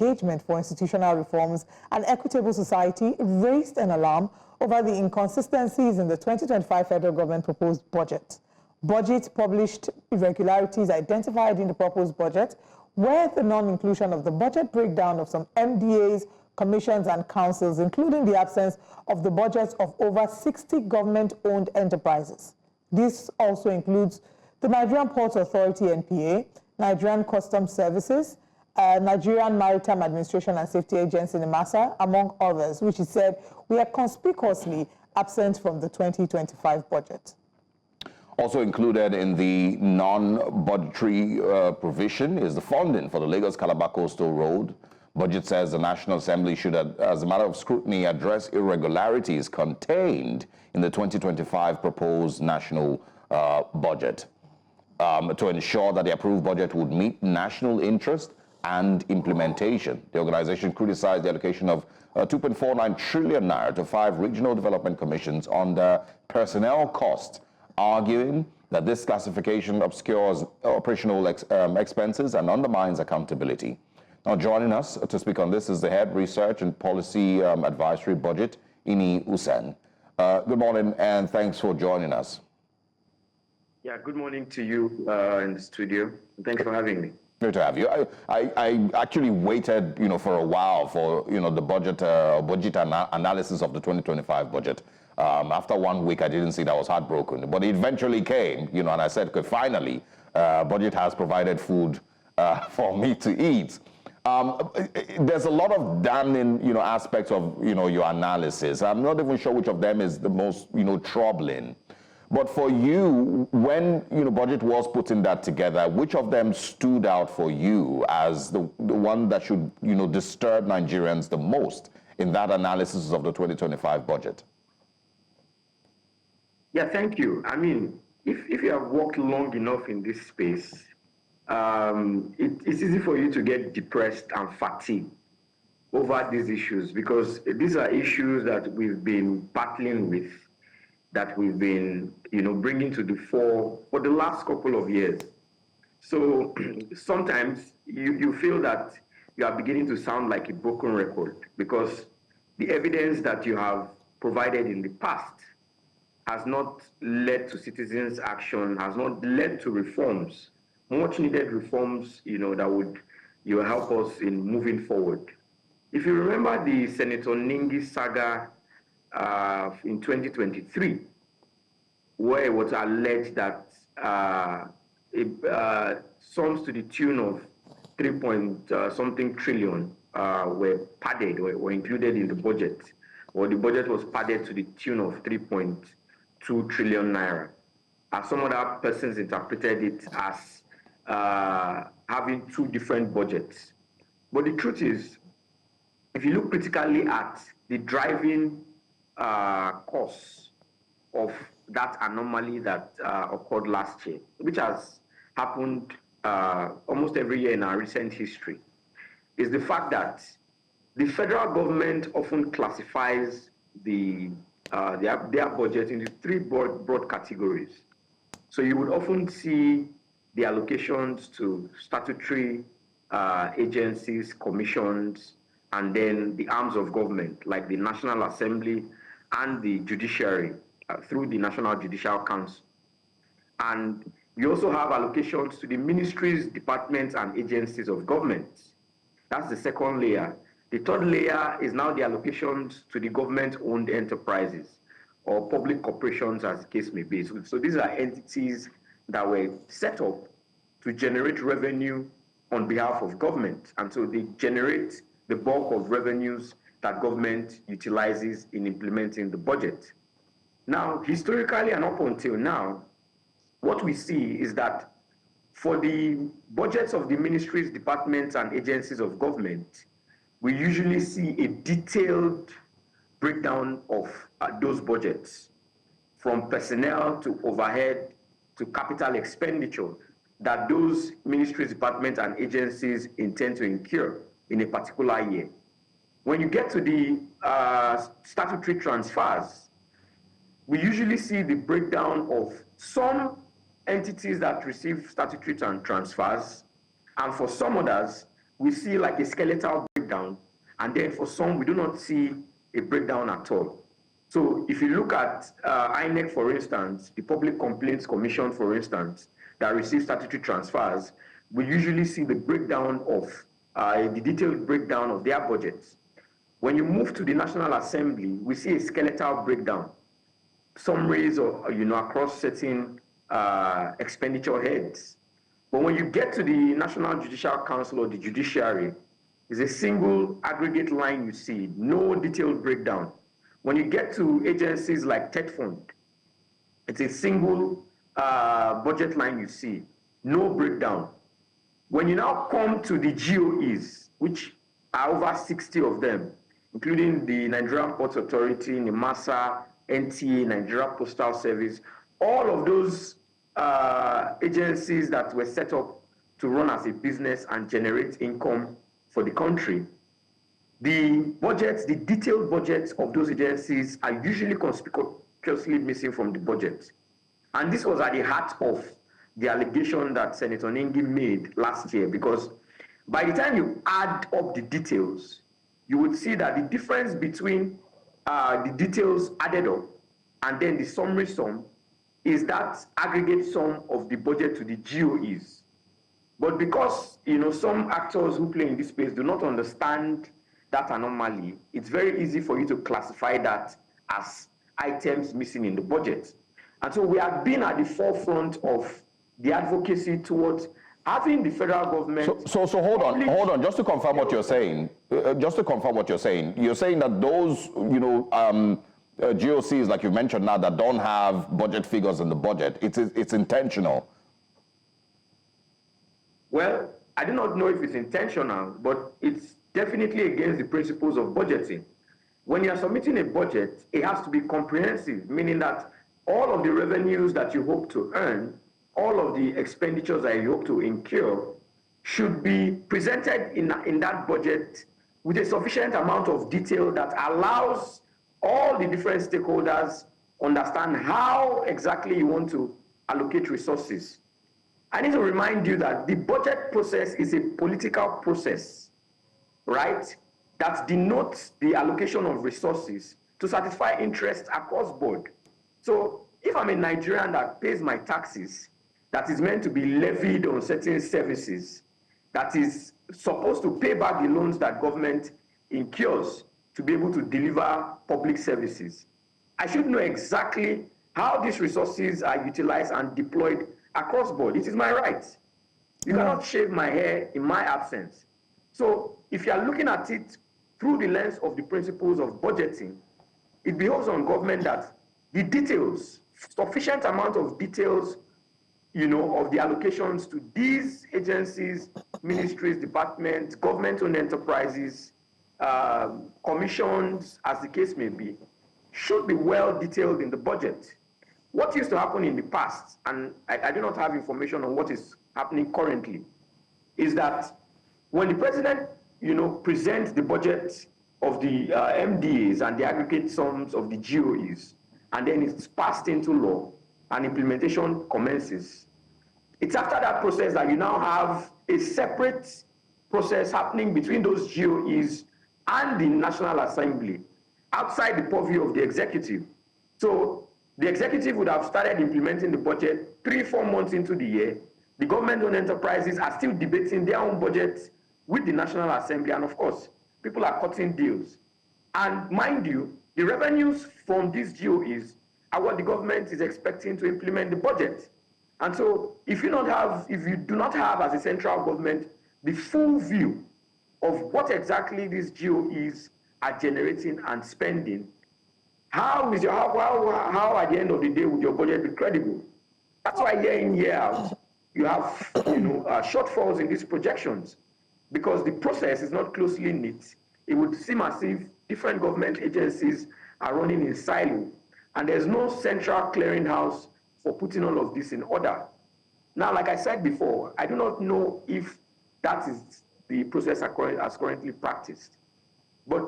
Engagement for Institutional Reforms and Equitable Society raised an alarm over the inconsistencies in the 2025 federal government proposed budget. BudgIT published irregularities identified in the proposed budget, where the non-inclusion of the budget breakdown of some MDAs, commissions and councils, including the absence of the budgets of over 60 government-owned enterprises. This also includes the Nigerian Ports Authority (NPA), Nigerian Customs Services, Nigerian Maritime Administration and Safety Agency (NIMASA), among others, which he said were conspicuously absent from the 2025 budget. Also included in the non-budgetary provision is the funding for the Lagos-Calabar Coastal Road. BudgIT says the National Assembly should, as a matter of scrutiny, address irregularities contained in the 2025 proposed national budget to ensure that the approved budget would meet national interest and implementation. The organization criticized the allocation of 2.49 trillion naira to 5 regional development commissions under personnel costs, arguing that this classification obscures operational expenses and undermines accountability. Now, joining us to speak on this is the Head Research and Policy Advisory BudgIT, Ini Usen. Good morning, and thanks for joining us. Yeah, good morning to you in the studio. Thanks for having me. Good to have you. I actually waited, for a while for, the budget analysis of the 2025 budget. After 1 week, I didn't see that. I was heartbroken, but it eventually came, and I said, okay, finally, BudgIT has provided food for me to eat. There's a lot of damning, aspects of, your analysis. I'm not even sure which of them is the most, troubling. But for you, when BudgIT was putting that together, which of them stood out for you as the one that should disturb Nigerians the most in that analysis of the 2025 budget? Yeah, thank you. I mean, if you have worked long enough in this space, it's easy for you to get depressed and fatigued over these issues, because these are issues that we've been battling with, that we've been, bringing to the fore for the last couple of years. So sometimes you feel that you are beginning to sound like a broken record, because the evidence that you have provided in the past has not led to citizens' action, has not led to reforms, much needed reforms, that would help us in moving forward. If you remember the Senator Ningi saga in 2023, where it was alleged that sums to the tune of 3-something trillion were padded, were included in the budget, or the budget was padded to the tune of 3.2 trillion naira. As some other persons interpreted it as having 2 different budgets. But the truth is, if you look critically at the driving cause of that anomaly that occurred last year, which has happened almost every year in our recent history, is the fact that the federal government often classifies their budget into 3 broad categories. So you would often see the allocations to statutory agencies, commissions, and then the arms of government, like the National Assembly and the judiciary through the National Judicial Council. And you also have allocations to the ministries, departments, and agencies of government. That's the second layer. The third layer is now the allocations to the government-owned enterprises or public corporations, as the case may be. So these are entities that were set up to generate revenue on behalf of government. And so they generate the bulk of revenues that government utilizes in implementing the budget. Now, historically and up until now, what we see is that for the budgets of the ministries, departments, and agencies of government, we usually see a detailed breakdown of those budgets, from personnel to overhead to capital expenditure that those ministries, departments, and agencies intend to incur in a particular year. When you get to the statutory transfers, we usually see the breakdown of some entities that receive statutory transfers, and for some others, we see like a skeletal breakdown, and then for some, we do not see a breakdown at all. So if you look at INEC, for instance, the Public Complaints Commission, for instance, that receives statutory transfers, we usually see the breakdown of, the detailed breakdown of their budgets. When you move to the National Assembly, we see a skeletal breakdown, summaries of, across certain expenditure heads. But when you get to the National Judicial Council or the judiciary, it's a single aggregate line you see, no detailed breakdown. When you get to agencies like TETFund, it's a single budget line you see, no breakdown. When you now come to the GOEs, which are over 60 of them, including the Nigerian Ports Authority, NIMASA, NTA, Nigeria Postal Service, all of those agencies that were set up to run as a business and generate income for the country, the budgets, the detailed budgets of those agencies are usually conspicuously missing from the budget. And this was at the heart of the allegation that Senator Nengi made last year, because by the time you add up the details, you would see that the difference between the details added up and then the summary sum is that aggregate sum of the budget to the GOEs. But because some actors who play in this space do not understand that anomaly, it's very easy for you to classify that as items missing in the budget. And so we have been at the forefront of the advocacy towards having the federal government. So hold on. Just to confirm what you're saying, you're saying that those GOCs, like you mentioned now, that don't have budget figures in the budget, it's intentional. Well, I do not know if it's intentional, but it's definitely against the principles of budgeting. When you're submitting a budget, it has to be comprehensive, meaning that all of the revenues that you hope to earn, all of the expenditures that you hope to incur should be presented in that budget with a sufficient amount of detail that allows all the different stakeholders understand how exactly you want to allocate resources. I need to remind you that the budget process is a political process, right? That denotes the allocation of resources to satisfy interests across board. So if I'm a Nigerian that pays my taxes, that is meant to be levied on certain services, that is supposed to pay back the loans that government incurs to be able to deliver public services, I should know exactly how these resources are utilized and deployed across board. It is my right. You cannot shave my hair in my absence. So if you are looking at it through the lens of the principles of budgeting, it behoves on government that the details, sufficient amount of details, of the allocations to these agencies, ministries, departments, government-owned enterprises, commissions, as the case may be, should be well detailed in the budget. What used to happen in the past, and I do not have information on what is happening currently, is that when the president, presents the budget of the MDAs and the aggregate sums of the GOEs, and then it's passed into law and implementation commences, it's after that process that you now have a separate process happening between those GOEs and the National Assembly, outside the purview of the executive. So the executive would have started implementing the budget 3-4 months into the year. The government-owned enterprises are still debating their own budgets with the National Assembly, and of course, people are cutting deals. And mind you, the revenues from these GOEs are what the government is expecting to implement the budget. And so if you do not have as a central government the full view of what exactly these GOEs are generating and spending, how at the end of the day would your budget be credible? That's why year in, year out, you have shortfalls in these projections, because the process is not closely knit. It would seem as if different government agencies are running in silo, and there's no central clearinghouse for putting all of this in order. Now, like I said before, I do not know if that is the process as currently practiced. But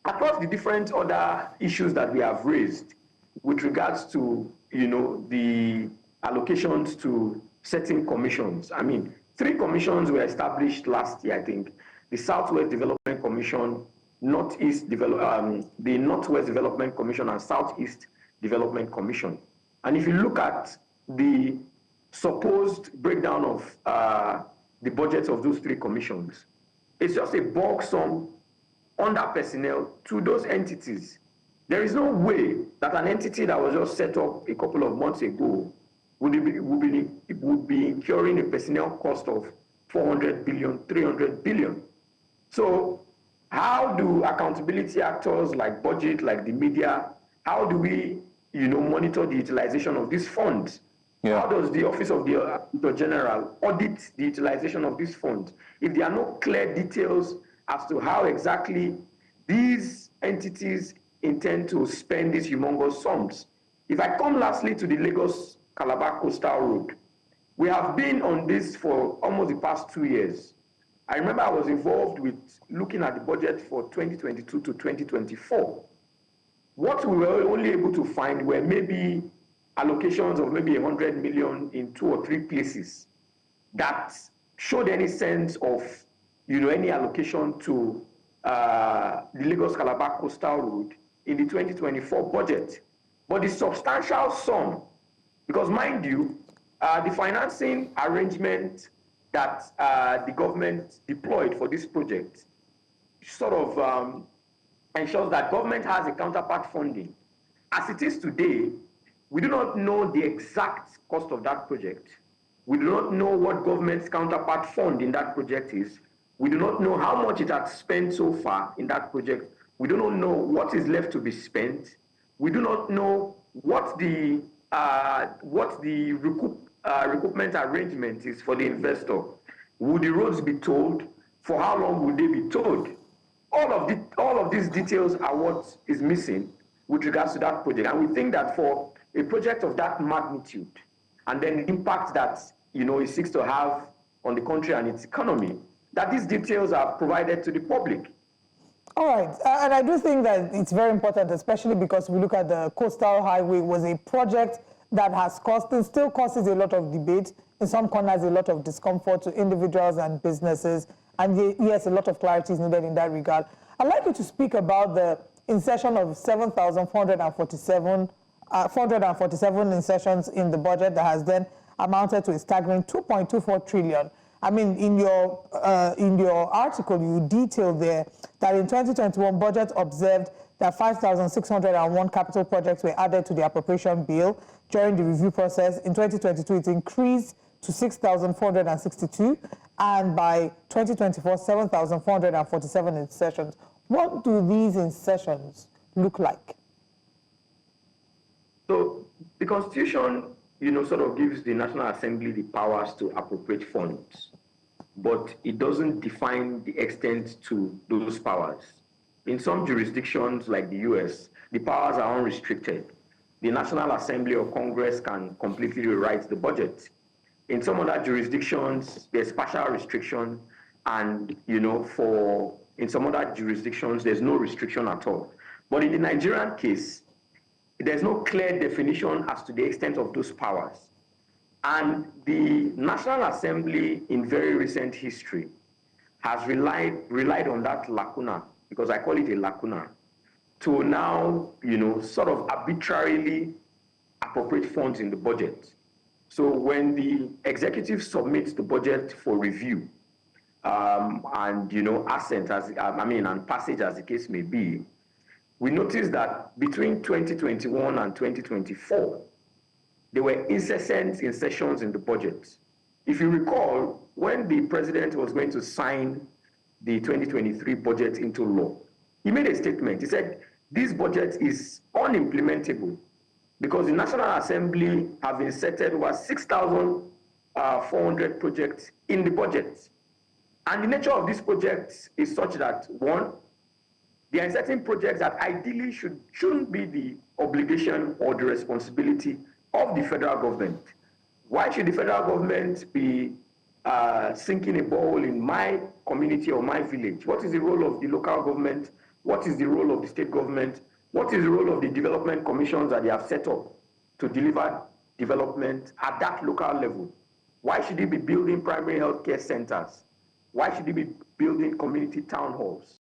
across the different other issues that we have raised with regards to, the allocations to certain commissions, 3 commissions were established last year, I think. The Southwest Development Commission, the Northwest Development Commission, and Southeast Development Commission. And if you look at the supposed breakdown of the budgets of those 3 commissions, it's just a bulk sum under personnel to those entities. There is no way that an entity that was just set up a couple of months ago would be incurring a personnel cost of 400 billion, 300 billion. So how do accountability actors like BudgIT, like the media, how do we monitor the utilization of these funds? Yeah. How does the Office of the Auditor General audit the utilization of these funds? If there are no clear details as to how exactly these entities intend to spend these humongous sums. If I come lastly to the Lagos-Calabar Coastal Road, we have been on this for almost the past 2 years. I remember I was involved with looking at the budget for 2022 to 2024. What we were only able to find were maybe allocations of maybe 100 million in 2 or 3 places that showed any sense of, any allocation to the Lagos-Calabar Coastal Road in the 2024 budget. But the substantial sum, because mind you, the financing arrangement that the government deployed for this project sort of ensures that government has a counterpart funding. As it is today, we do not know the exact cost of that project. We do not know what government's counterpart fund in that project is. We do not know how much it has spent so far in that project. We do not know what is left to be spent. We do not know what the recoupment arrangement is for the investor. Would the roads be towed? For how long would they be towed? All of these details are what is missing with regards to that project. And we think that for a project of that magnitude, and then the impact that it seeks to have on the country and its economy, that these details are provided to the public. All right, and I do think that it's very important, especially because we look at the coastal highway was a project that has caused and still causes a lot of debate, in some corners a lot of discomfort to individuals and businesses, and yes, a lot of clarity is needed in that regard. I'd like you to speak about the insertion of 447 insertions in the budget that has then amounted to a staggering 2.24 trillion. I mean, in your article, you detail there that in 2021 budget observed that 5,601 capital projects were added to the appropriation bill during the review process. In 2022, it increased to 6,462, and by 2024, 7,447 insertions. What do these insertions look like? So the Constitution, sort of gives the National Assembly the powers to appropriate funds, but it doesn't define the extent to those powers. In some jurisdictions like the US, the powers are unrestricted. The National Assembly or Congress can completely rewrite the budget. In some other jurisdictions, there's partial restriction, and in some other jurisdictions, there's no restriction at all. But in the Nigerian case, there's no clear definition as to the extent of those powers. And the National Assembly, in very recent history, has relied on that lacuna, because I call it a lacuna, to now, sort of arbitrarily appropriate funds in the budget. So when the executive submits the budget for review, and assent and passage as the case may be, we noticed that between 2021 and 2024, there were incessant insertions in the budget. If you recall, when the president was going to sign the 2023 budget into law, he made a statement. He said, this budget is unimplementable because the National Assembly have inserted over 6,400 projects in the budget. And the nature of these projects is such that, one, there are certain projects that ideally shouldn't be the obligation or the responsibility of the federal government. Why should the federal government be sinking a borehole in my community or my village? What is the role of the local government? What is the role of the state government? What is the role of the development commissions that they have set up to deliver development at that local level? Why should he be building primary healthcare centers? Why should he be building community town halls?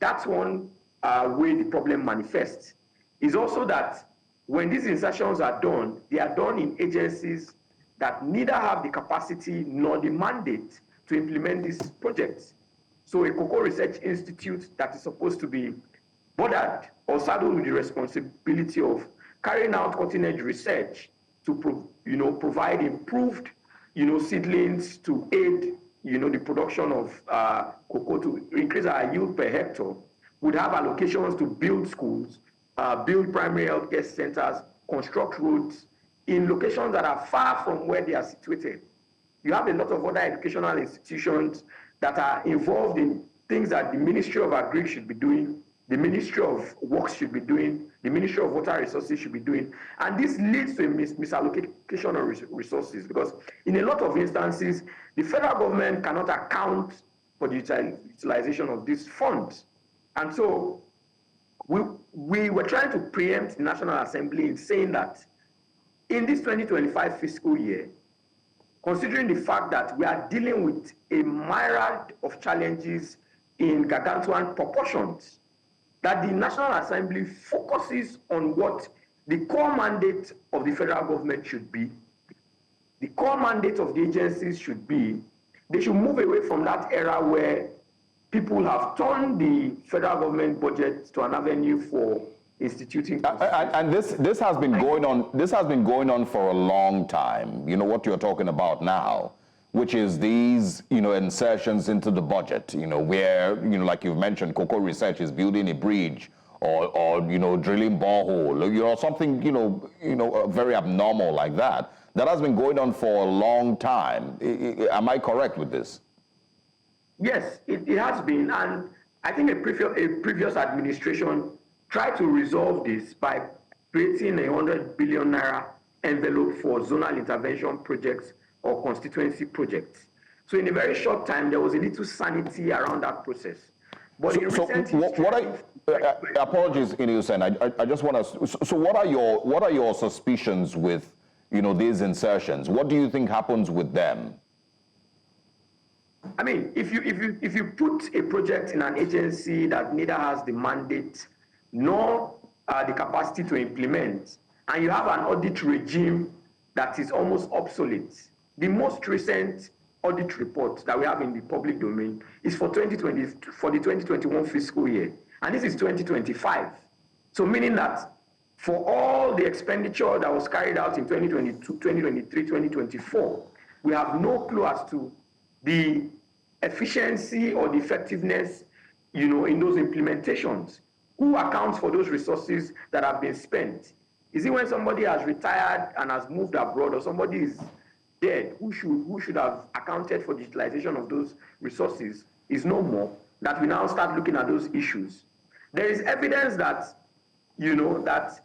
That's one way the problem manifests. Is also that when these insertions are done, they are done in agencies that neither have the capacity nor the mandate to implement these projects. So a Cocoa Research Institute that is supposed to be bordered or saddled with the responsibility of carrying out cutting-edge research to provide improved seedlings to aid the production of cocoa to increase our yield per hectare, would have allocations to build schools, build primary healthcare centers, construct roads in locations that are far from where they are situated. You have a lot of other educational institutions that are involved in things that the Ministry of Agri should be doing, the Ministry of Works should be doing, the Ministry of Water Resources should be doing. And this leads to a misallocation of resources, because in a lot of instances, the federal government cannot account for the utilization of these funds. And so we were trying to preempt the National Assembly in saying that in this 2025 fiscal year, considering the fact that we are dealing with a myriad of challenges in gargantuan proportions, that the National Assembly focuses on what the core mandate of the federal government should be, the core mandate of the agencies should be. They should move away from that era where people have turned the federal government budget to an avenue for instituting. And this has been going on. This has been going on for a long time. You know what you're talking about now, which is these insertions into the budget. Where like you've mentioned, Cocoa Research is building a bridge or drilling borehole, something very abnormal like that. That has been going on for a long time. Am I correct with this? Yes, it has been, and I think a previous administration tried to resolve this by creating a 100 billion naira envelope for zonal intervention projects or constituency projects. So in a very short time, there was a little sanity around that process. But apologies, Ini Usen, I just want to. So what are your suspicions with these insertions? What do you think happens with them? I mean, if you put a project in an agency that neither has the mandate nor the capacity to implement, and you have an audit regime that is almost obsolete. The most recent audit report that we have in the public domain is for the 2021 fiscal year, and this is 2025. So meaning that for all the expenditure that was carried out in 2022, 2023, 2024, we have no clue as to the efficiency or the effectiveness, in those implementations. Who accounts for those resources that have been spent? Is it when somebody has retired and has moved abroad, or somebody is dead? Who should have accounted for the utilization of those resources is no more, that we now start looking at those issues. There is evidence that, that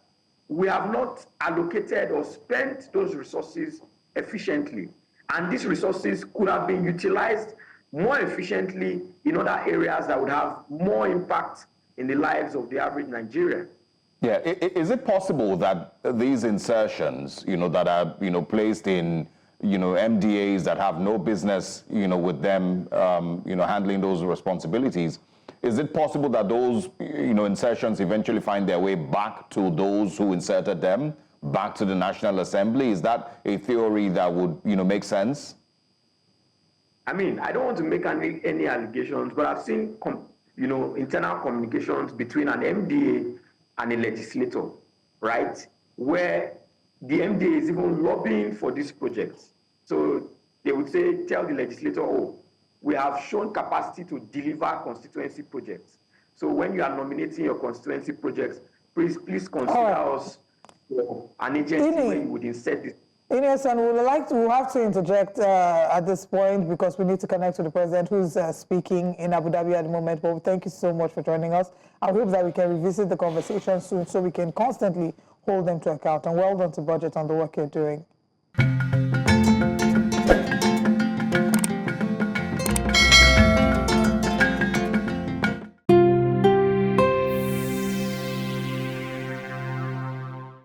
we have not allocated or spent those resources efficiently. And these resources could have been utilized more efficiently in other areas that would have more impact in the lives of the average Nigerian. Yeah, is it possible that these insertions, that are, placed in, MDAs that have no business, with them, handling those responsibilities, is it possible that those, insertions eventually find their way back to those who inserted them, back to the National Assembly? Is that a theory that would, make sense? I mean, I don't want to make any allegations, but I've seen, internal communications between an MDA and a legislator, right? Where the MDA is even lobbying for these projects. So they would tell the legislator, oh, we have shown capacity to deliver constituency projects. So when you are nominating your constituency projects, please consider us for an agency where you would insert this. Ini Usen, we'll have to interject at this point because we need to connect to the president who's speaking in Abu Dhabi at the moment. But thank you so much for joining us. I hope that we can revisit the conversation soon so we can constantly hold them to account. And well done to BudgIT on the work you're doing.